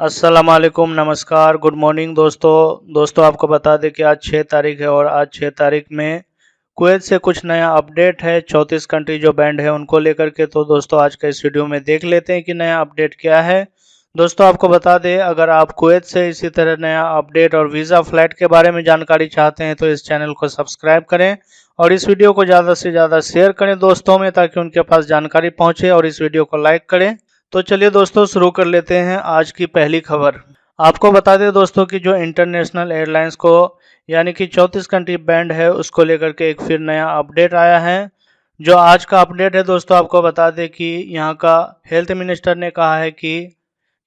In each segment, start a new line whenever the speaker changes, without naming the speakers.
अस्सलाम वालेकुम, नमस्कार, गुड मॉर्निंग दोस्तों आपको बता दें कि आज 6 तारीख है और आज 6 तारीख में कुवैत से कुछ नया अपडेट है। 34 कंट्री जो बैंड है उनको लेकर के। तो दोस्तों आज का इस वीडियो में देख लेते हैं कि नया अपडेट क्या है। दोस्तों आपको बता दें, अगर आप कुवैत से इसी तरह नया अपडेट और वीज़ा फ्लाइट के बारे में जानकारी चाहते हैं तो इस चैनल को सब्सक्राइब करें और इस वीडियो को ज़्यादा से ज़्यादा शेयर करें दोस्तों में, ताकि उनके पास जानकारी पहुँचे, और इस वीडियो को लाइक करें। तो चलिए दोस्तों शुरू कर लेते हैं आज की पहली खबर। आपको बता दें दोस्तों कि जो इंटरनेशनल एयरलाइंस को यानी कि 34 कंट्री बैंड है उसको लेकर के एक फिर नया अपडेट आया है। जो आज का अपडेट है दोस्तों, आपको बता दें कि यहाँ का हेल्थ मिनिस्टर ने कहा है कि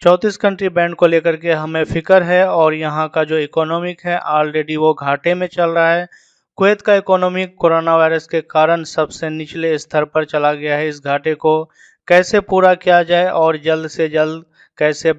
34 कंट्री बैंड को लेकर के हमें फिक्र है और यहाँ का जो इकोनॉमिक है ऑलरेडी वो घाटे में चल रहा है। कुवैत का इकोनॉमिक कोरोना वायरस के कारण सबसे निचले स्तर पर चला गया है। इस घाटे को कैसे पूरा किया जाए और जल्द से जल्द कैसे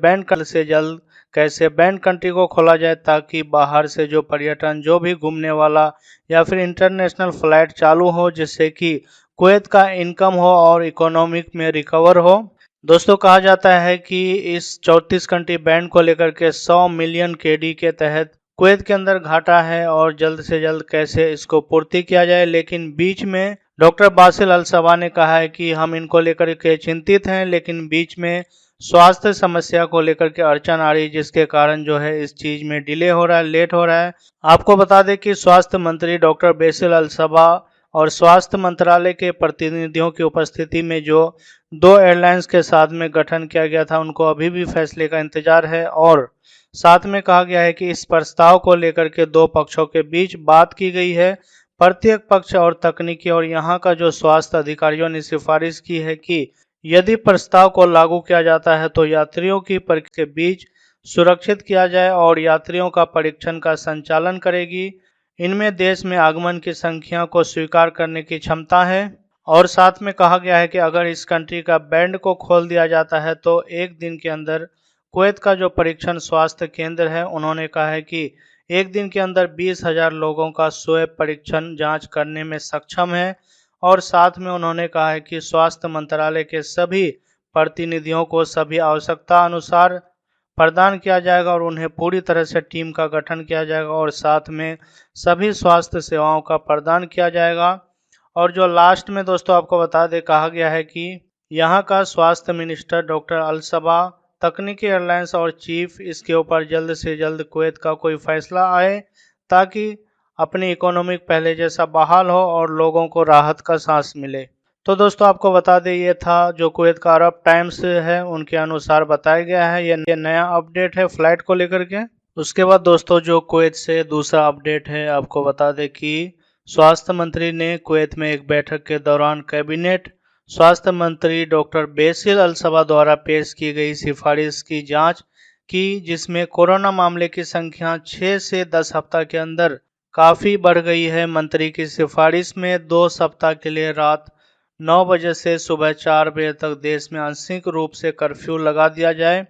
बैंड कंट्री को खोला जाए, ताकि बाहर से जो पर्यटन जो भी घूमने वाला या फिर इंटरनेशनल फ्लाइट चालू हो, जिससे कि कुवैत का इनकम हो और इकोनॉमिक में रिकवर हो। दोस्तों कहा जाता है कि इस 34 कंट्री बैंड को लेकर के 100 मिलियन केडी के तहत कुवैत के अंदर घाटा है और जल्द से जल्द कैसे इसको पूर्ति किया जाए। लेकिन बीच में डॉक्टर बासिल अल सबा ने कहा है कि हम इनको लेकर के चिंतित हैं, लेकिन बीच में स्वास्थ्य समस्या को लेकर के अड़चन आ रही, जिसके कारण जो है इस चीज में डिले हो रहा है, लेट हो रहा है। आपको बता दें कि स्वास्थ्य मंत्री डॉक्टर बासिल अल सबा और स्वास्थ्य मंत्रालय के प्रतिनिधियों की उपस्थिति में जो 2 एयरलाइंस के साथ में गठन किया गया था, उनको अभी भी फैसले का इंतजार है। और साथ में कहा गया है कि इस प्रस्ताव को लेकर के 2 पक्षों के बीच बात की गई है। प्रत्येक पक्ष और तकनीकी और यहाँ का जो स्वास्थ्य अधिकारियों ने सिफारिश की है कि यदि प्रस्ताव को लागू किया जाता है तो यात्रियों की परीक्षा के बीच सुरक्षित किया जाए और यात्रियों का परीक्षण का संचालन करेगी। इनमें देश में आगमन की संख्या को स्वीकार करने की क्षमता है। और साथ में कहा गया है कि अगर इस कंट्री का बैंड को खोल दिया जाता है तो एक दिन के अंदर कुवैत का जो परीक्षण स्वास्थ्य केंद्र है, उन्होंने कहा है कि एक दिन के अंदर 20,000 लोगों का स्वैब परीक्षण जांच करने में सक्षम है। और साथ में उन्होंने कहा है कि स्वास्थ्य मंत्रालय के सभी प्रतिनिधियों को सभी आवश्यकता अनुसार प्रदान किया जाएगा और उन्हें पूरी तरह से टीम का गठन किया जाएगा और साथ में सभी स्वास्थ्य सेवाओं का प्रदान किया जाएगा। और जो लास्ट में दोस्तों आपको बता दें, कहा गया है कि यहाँ का स्वास्थ्य मिनिस्टर डॉक्टर अल सबा, तकनीकी एयरलाइंस और चीफ इसके ऊपर जल्द से जल्द कुवैत का कोई फैसला आए, ताकि अपनी इकोनॉमिक पहले जैसा बहाल हो और लोगों को राहत का सांस मिले। तो दोस्तों आपको बता दें, ये था जो कुवैत का अरब टाइम्स है उनके अनुसार बताया गया है। ये नया अपडेट है फ्लाइट को लेकर के। उसके बाद दोस्तों जो कुवैत से दूसरा अपडेट है, आपको बता दें कि स्वास्थ्य मंत्री ने कुवैत में एक बैठक के दौरान कैबिनेट स्वास्थ्य मंत्री डॉक्टर बासिल अल सबा द्वारा पेश की गई सिफारिश की जांच की, जिसमें कोरोना मामले की संख्या 6 से 10 हफ्ता के अंदर काफ़ी बढ़ गई है। मंत्री की सिफारिश में 2 सप्ताह के लिए रात 9 बजे से सुबह 4 बजे तक देश में आंशिक रूप से कर्फ्यू लगा दिया जाए।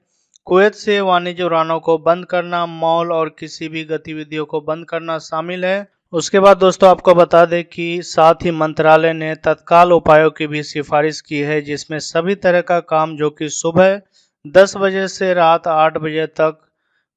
कुवैत से वाणिज्य उड़ानों को बंद करना, मॉल और किसी भी गतिविधियों को बंद करना शामिल है। उसके बाद दोस्तों आपको बता दें कि साथ ही मंत्रालय ने तत्काल उपायों की भी सिफारिश की है, जिसमें सभी तरह का काम जो कि सुबह 10 बजे से रात 8 बजे तक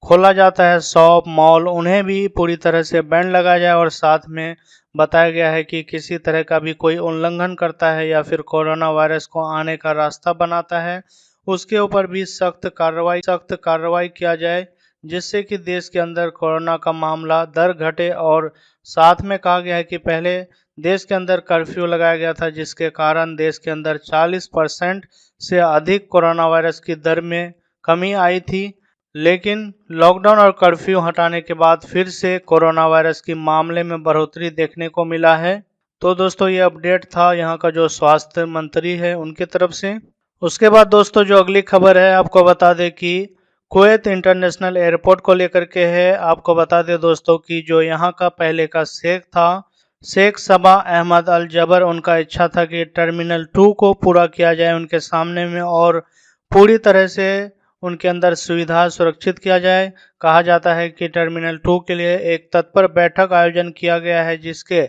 खोला जाता है, शॉप, मॉल, उन्हें भी पूरी तरह से बैन लगाया जाए। और साथ में बताया गया है कि किसी तरह का भी कोई उल्लंघन करता है या फिर कोरोना वायरस को आने का रास्ता बनाता है, उसके ऊपर भी सख्त कार्रवाई किया जाए, जिससे कि देश के अंदर कोरोना का मामला दर घटे। और साथ में कहा गया है कि पहले देश के अंदर कर्फ्यू लगाया गया था, जिसके कारण देश के अंदर 40% से अधिक कोरोना वायरस की दर में कमी आई थी। लेकिन लॉकडाउन और कर्फ्यू हटाने के बाद फिर से कोरोना वायरस की मामले में बढ़ोतरी देखने को मिला है। तो दोस्तों ये अपडेट था यहाँ का जो स्वास्थ्य मंत्री है उनकी तरफ से। उसके बाद दोस्तों जो अगली खबर है, आपको बता दें कि कुवैत इंटरनेशनल एयरपोर्ट को लेकर के है। आपको बता दें दोस्तों कि जो यहाँ का पहले का शेख था, शेख सबा अहमद अल जबर, उनका इच्छा था कि टर्मिनल 2 को पूरा किया जाए उनके सामने में और पूरी तरह से उनके अंदर सुविधा सुरक्षित किया जाए। कहा जाता है कि टर्मिनल 2 के लिए एक तत्पर बैठक आयोजन किया गया है, जिसके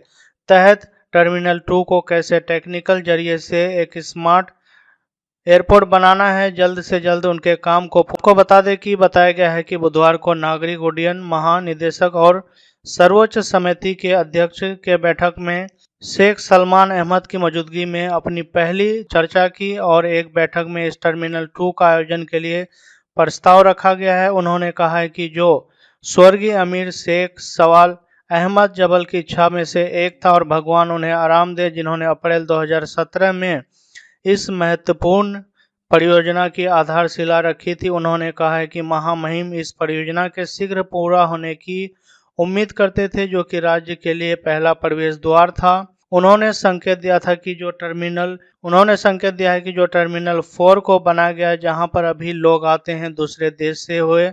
तहत टर्मिनल 2 को कैसे टेक्निकल जरिए से एक स्मार्ट एयरपोर्ट बनाना है जल्द से जल्द उनके काम को बता दें कि बताया गया है कि बुधवार को नागरिक उड्डयन महानिदेशक और सर्वोच्च समिति के अध्यक्ष के बैठक में शेख सलमान अहमद की मौजूदगी में अपनी पहली चर्चा की और एक बैठक में इस टर्मिनल 2 का आयोजन के लिए प्रस्ताव रखा गया है। उन्होंने कहा है कि जो स्वर्गीय अमीर शेख सवाल अहमद जबल की इच्छा में से एक था और भगवान उन्हें आराम दे, जिन्होंने अप्रैल 2017 में इस महत्वपूर्ण परियोजना की आधारशिला रखी थी। उन्होंने कहा है कि महामहिम इस परियोजना के शीघ्र पूरा होने की उम्मीद करते थे, जो कि राज्य के लिए पहला प्रवेश द्वार था। उन्होंने संकेत दिया है कि जो टर्मिनल 4 को बनाया गया है, जहां पर अभी लोग आते हैं दूसरे देश से हुए,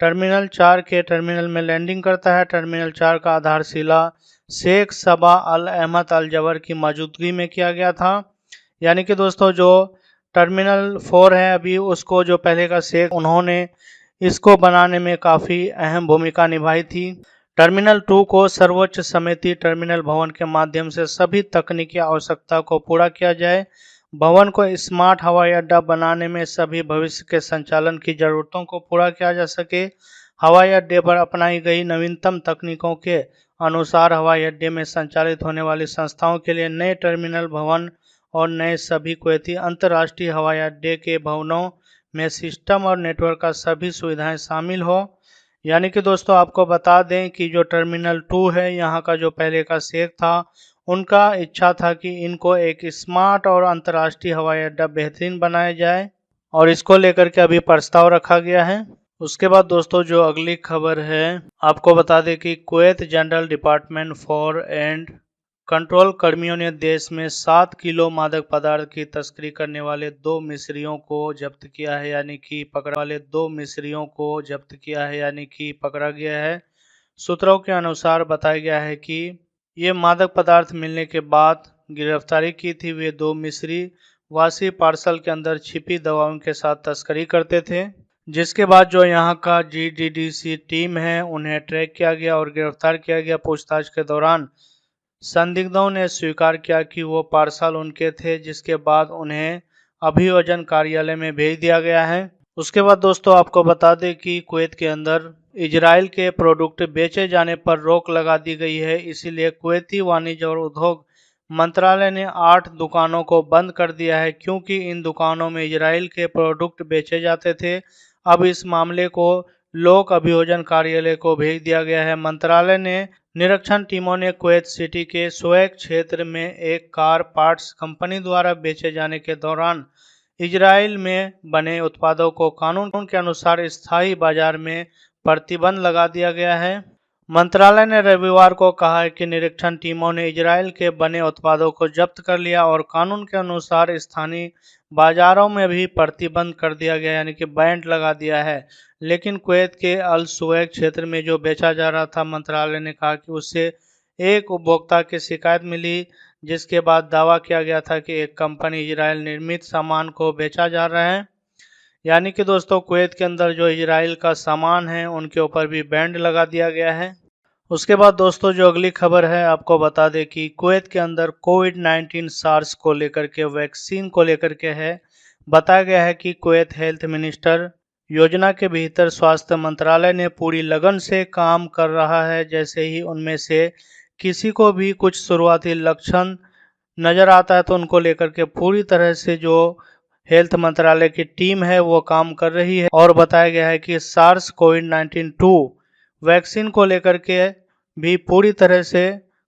टर्मिनल 4 के टर्मिनल में लैंडिंग करता है। टर्मिनल 4 का आधारशिला शेख सबा अल अहमद अल जबर की मौजूदगी में किया गया था। यानी कि दोस्तों जो टर्मिनल 4 है अभी, उसको जो पहले का शेख, उन्होंने इसको बनाने में काफ़ी अहम भूमिका निभाई थी। टर्मिनल 2 को सर्वोच्च समिति टर्मिनल भवन के माध्यम से सभी तकनीकी आवश्यकता को पूरा किया जाए। भवन को स्मार्ट हवाई अड्डा बनाने में सभी भविष्य के संचालन की जरूरतों को पूरा किया जा सके। हवाई अड्डे पर अपनाई गई नवीनतम तकनीकों के अनुसार हवाई अड्डे में संचालित होने वाली संस्थाओं के लिए नए टर्मिनल भवन और नए सभी कुवैती अंतर्राष्ट्रीय हवाई अड्डे के भवनों में सिस्टम और नेटवर्क का सभी सुविधाएं शामिल हो। यानी कि दोस्तों आपको बता दें कि जो टर्मिनल 2 है, यहाँ का जो पहले का शेख था, उनका इच्छा था कि इनको एक स्मार्ट और अंतर्राष्ट्रीय हवाई अड्डा बेहतरीन बनाया जाए और इसको लेकर के अभी प्रस्ताव रखा गया है। उसके बाद दोस्तों जो अगली खबर है, आपको बता दें कि Kuwait general department for and control कर्मियों ने देश में 7 किलो मादक पदार्थ की तस्करी करने वाले 2 मिस्रियों को जब्त किया है, यानी कि पकड़ा गया है। सूत्रों के अनुसार बताया गया है कि ये मादक पदार्थ मिलने के बाद गिरफ्तारी की थी। वे 2 मिस्री वासी पार्सल के अंदर छिपी दवाओं के साथ तस्करी करते थे, जिसके बाद जो यहाँ का GDDC टीम है उन्हें ट्रैक किया गया और गिरफ्तार किया गया। पूछताछ के दौरान संदिग्धों ने स्वीकार किया कि वो पार्सल उनके थे, जिसके बाद उन्हें अभियोजन कार्यालय में भेज दिया गया है। उसके बाद दोस्तों आपको बता दें कि कुवैत के अंदर इजराइल के प्रोडक्ट बेचे जाने पर रोक लगा दी गई है। इसीलिए कुवैती वाणिज्य और उद्योग मंत्रालय ने 8 दुकानों को बंद कर दिया है, क्योंकि इन दुकानों में इजराइल के प्रोडक्ट बेचे जाते थे। अब इस मामले को लोक अभियोजन कार्यालय को भेज दिया गया है। मंत्रालय ने निरीक्षण टीमों ने कुवैत सिटी के स्वैक क्षेत्र में एक कार पार्ट्स कंपनी द्वारा बेचे जाने के दौरान इजराइल में बने उत्पादों को कानून के अनुसार स्थायी बाजार में प्रतिबंध लगा दिया गया है। मंत्रालय ने रविवार को कहा है कि निरीक्षण टीमों ने इजराइल के बने उत्पादों को जब्त कर लिया और कानून के अनुसार स्थानीय बाजारों में भी प्रतिबंध कर दिया गया, यानी कि बैन लगा दिया है। लेकिन कुवैत के अल सुवैक क्षेत्र में जो बेचा जा रहा था, मंत्रालय ने कहा कि उससे एक उपभोक्ता की शिकायत मिली, जिसके बाद दावा किया गया था कि एक कंपनी इजराइल निर्मित सामान को बेचा जा रहा है। यानी कि दोस्तों कुवैत के अंदर जो इजराइल का सामान है उनके ऊपर भी बैन लगा दिया गया है। उसके बाद दोस्तों जो अगली खबर है, आपको बता दें कि कुवैत के अंदर कोविड-19 सार्स को लेकर के वैक्सीन को लेकर के है। बताया गया है कि कुवैत हेल्थ मिनिस्टर योजना के भीतर स्वास्थ्य मंत्रालय ने पूरी लगन से काम कर रहा है। जैसे ही उनमें से किसी को भी कुछ शुरुआती लक्षण नजर आता है तो उनको लेकर के पूरी तरह से जो हेल्थ मंत्रालय की टीम है वो काम कर रही है। और बताया गया है कि सार्स कोविड-19 2 वैक्सीन को लेकर के भी पूरी तरह से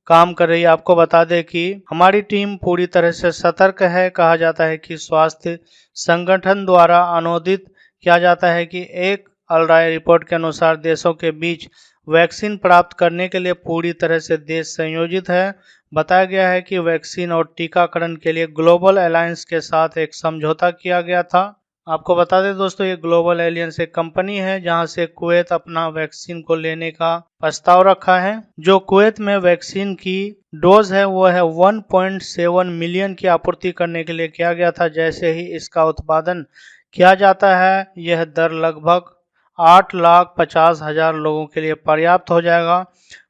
काम कर रही है। आपको बता दें कि हमारी टीम पूरी तरह से सतर्क है। कहा जाता है कि स्वास्थ्य संगठन द्वारा अनुमोदित किया जाता है कि एक अलराय रिपोर्ट के अनुसार देशों के बीच वैक्सीन प्राप्त करने के लिए पूरी तरह से देश संयोजित है। बताया गया है कि वैक्सीन और टीकाकरण के लिए ग्लोबल अलायंस के साथ एक समझौता किया गया था। आपको बता दें दोस्तों, ये ग्लोबल अलायंस एक कंपनी है जहां से कुवैत अपना वैक्सीन को लेने का प्रस्ताव रखा है। जो कुवैत में वैक्सीन की डोज है वो है 1.7 मिलियन की आपूर्ति करने के लिए किया गया था। जैसे ही इसका उत्पादन किया जाता है, यह दर लगभग 8,50,000 लोगों के लिए पर्याप्त हो जाएगा।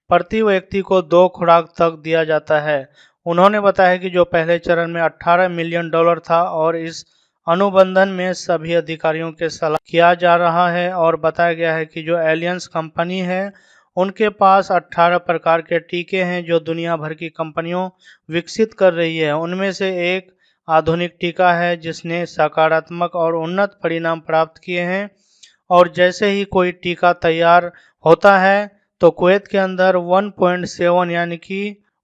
प्रति व्यक्ति को 2 खुराक तक दिया जाता है। उन्होंने बताया कि जो पहले चरण में $18 मिलियन था और इस अनुबंधन में सभी अधिकारियों के सलाह किया जा रहा है और बताया गया है कि जो एलियंस कंपनी है उनके पास 18 प्रकार के टीके हैं जो दुनिया भर की कंपनियों विकसित कर रही है। उनमें से एक आधुनिक टीका है जिसने सकारात्मक और उन्नत परिणाम प्राप्त किए हैं और जैसे ही कोई टीका तैयार होता है तो कुवैत के अंदर 1.7 यानी कि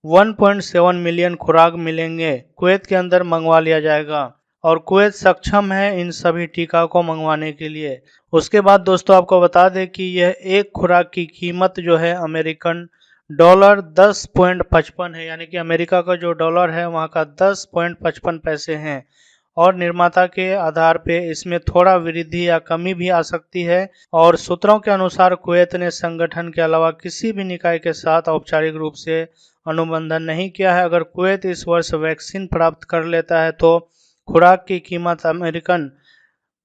1.7 मिलियन खुराक मिलेंगे, कुवैत के अंदर मंगवा लिया जाएगा और कुवैत सक्षम है इन सभी टीका को मंगवाने के लिए। उसके बाद दोस्तों आपको बता दें कि यह एक खुराक की कीमत जो है अमेरिकन डॉलर 10.55 है, यानी कि अमेरिका का जो डॉलर है वहाँ का 10.55 पैसे हैं और निर्माता के आधार पे इसमें थोड़ा वृद्धि या कमी भी आ सकती है। और सूत्रों के अनुसार कुवैत ने संगठन के अलावा किसी भी निकाय के साथ औपचारिक रूप से अनुबंधन नहीं किया है। अगर कुवैत इस वर्ष वैक्सीन प्राप्त कर लेता है तो खुराक की कीमत अमेरिकन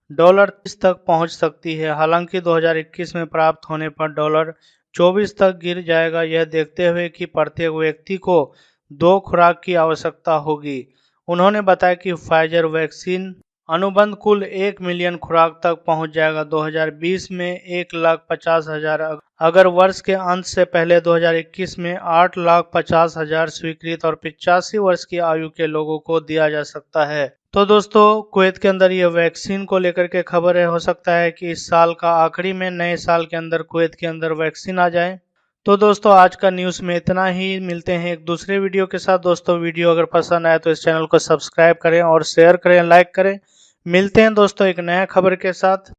डॉलर 30 तक पहुंच सकती है। हालांकि 2021 में प्राप्त होने पर डॉलर 24 तक गिर जाएगा, यह देखते हुए कि प्रत्येक व्यक्ति को 2 खुराक की आवश्यकता होगी। उन्होंने बताया कि फाइजर वैक्सीन अनुबंध कुल 1 मिलियन खुराक तक पहुंच जाएगा 2020 में 1,50,000, अगर वर्ष के अंत से पहले 2021 में 8,50,000 स्वीकृत और 85 वर्ष की आयु के लोगों को दिया जा सकता है। तो दोस्तों कुवैत के अंदर ये वैक्सीन को लेकर के खबर है, हो सकता है कि इस साल का आखिरी में नए साल के अंदर कुवैत के अंदर वैक्सीन आ जाए। तो दोस्तों आज का न्यूज़ में इतना ही, मिलते हैं एक दूसरे वीडियो के साथ। दोस्तों वीडियो अगर पसंद आए तो इस चैनल को सब्सक्राइब करें और शेयर करें, लाइक करें। मिलते हैं दोस्तों एक नया खबर के साथ।